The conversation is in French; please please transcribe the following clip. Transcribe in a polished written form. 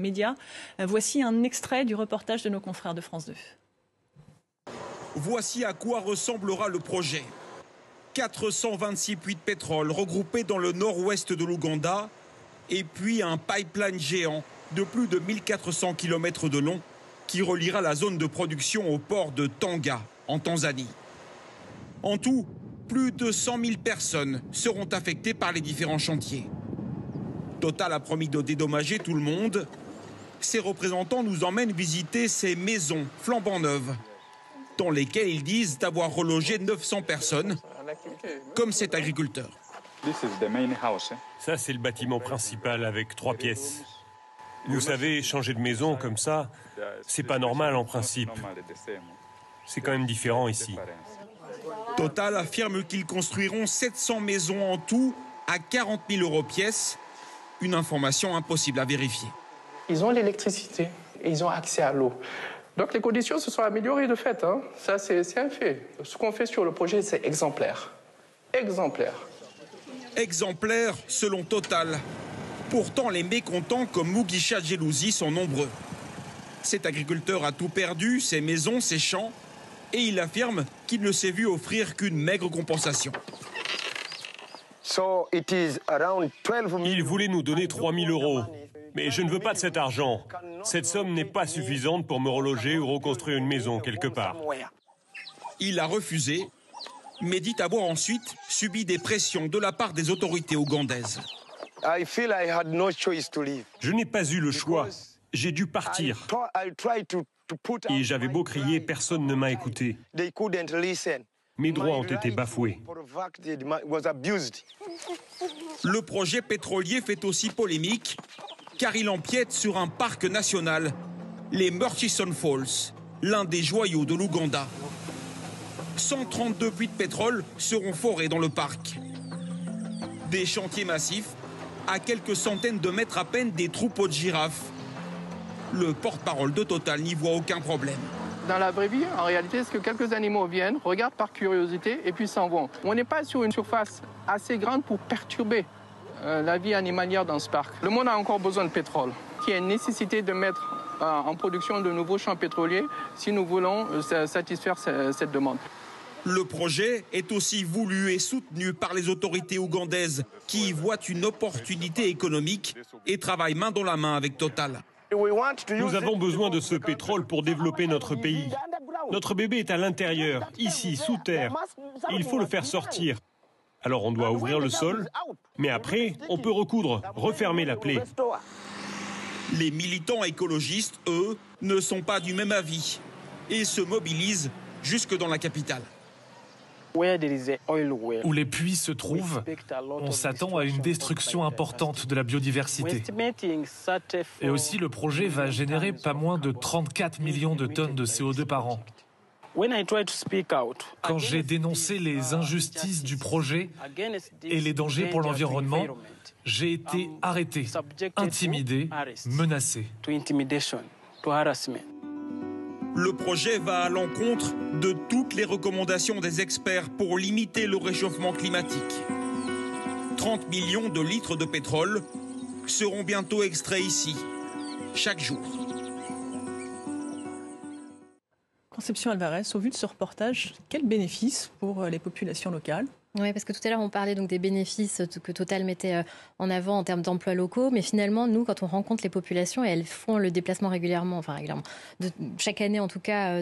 médias. Voici un extrait du reportage de nos confrères de France 2. Voici à quoi ressemblera le projet. 426 puits de pétrole regroupés dans le nord-ouest de l'Ouganda et puis un pipeline géant de plus de 1400 km de long qui reliera la zone de production au port de Tanga, en Tanzanie. En tout, plus de 100 000 personnes seront affectées par les différents chantiers. Total a promis de dédommager tout le monde. Ses représentants nous emmènent visiter ces maisons flambant neuves, dans lesquelles ils disent avoir relogé 900 personnes, comme cet agriculteur. Ça, c'est le bâtiment principal avec 3 pièces. Vous savez, changer de maison comme ça, c'est pas normal en principe. C'est quand même différent ici. Total affirme qu'ils construiront 700 maisons en tout à 40 000 € pièce. Une information impossible à vérifier. Ils ont l'électricité et ils ont accès à l'eau. Donc les conditions se sont améliorées de fait. Ça, c'est un fait. Ce qu'on fait sur le projet, c'est exemplaire. Exemplaire. Exemplaire selon Total. Pourtant, les mécontents comme Mugisha Djelouzi sont nombreux. Cet agriculteur a tout perdu, ses maisons, ses champs, et il affirme qu'il ne s'est vu offrir qu'une maigre compensation. Il voulait nous donner 3 000 €. Mais je ne veux pas de cet argent. Cette somme n'est pas suffisante pour me reloger ou reconstruire une maison quelque part. Il a refusé, mais dit avoir ensuite subi des pressions de la part des autorités ougandaises. Je n'ai pas eu le choix. J'ai dû partir. Et j'avais beau crier, personne ne m'a écouté. Mes droits ont été bafoués. Le projet pétrolier fait aussi polémique, car il empiète sur un parc national, les Murchison Falls, l'un des joyaux de l'Ouganda. 132 puits de pétrole seront forés dans le parc. Des chantiers massifs, à quelques centaines de mètres à peine des troupeaux de girafes. Le porte-parole de Total n'y voit aucun problème. Dans la vraie vie, en réalité, c'est que quelques animaux viennent, regardent par curiosité et puis s'en vont. On n'est pas sur une surface assez grande pour perturber la vie animalière dans ce parc. Le monde a encore besoin de pétrole. Il y a une nécessité de mettre en production de nouveaux champs pétroliers si nous voulons satisfaire cette demande. Le projet est aussi voulu et soutenu par les autorités ougandaises qui y voient une opportunité économique et travaillent main dans la main avec Total. Nous avons besoin de ce pétrole pour développer notre pays. Notre bébé est à l'intérieur, ici, sous terre. Il faut le faire sortir. Alors on doit ouvrir le sol, mais après, on peut recoudre, refermer la plaie. Les militants écologistes, eux, ne sont pas du même avis et se mobilisent jusque dans la capitale. Où les puits se trouvent, on s'attend à une destruction importante de la biodiversité. Et aussi, le projet va générer pas moins de 34 millions de tonnes de CO2 par an. Quand j'ai dénoncé les injustices du projet et les dangers pour l'environnement, j'ai été arrêté, intimidé, menacé. Le projet va à l'encontre de toutes les recommandations des experts pour limiter le réchauffement climatique. 30 millions de litres de pétrole seront bientôt extraits ici, chaque jour. Conception Alvarez, au vu de ce reportage, quel bénéfice pour les populations locales ? Oui, parce que tout à l'heure, on parlait donc des bénéfices que Total mettait en avant en termes d'emplois locaux. Mais finalement, nous, quand on rencontre les populations, et elles font le déplacement régulièrement, chaque année en tout cas,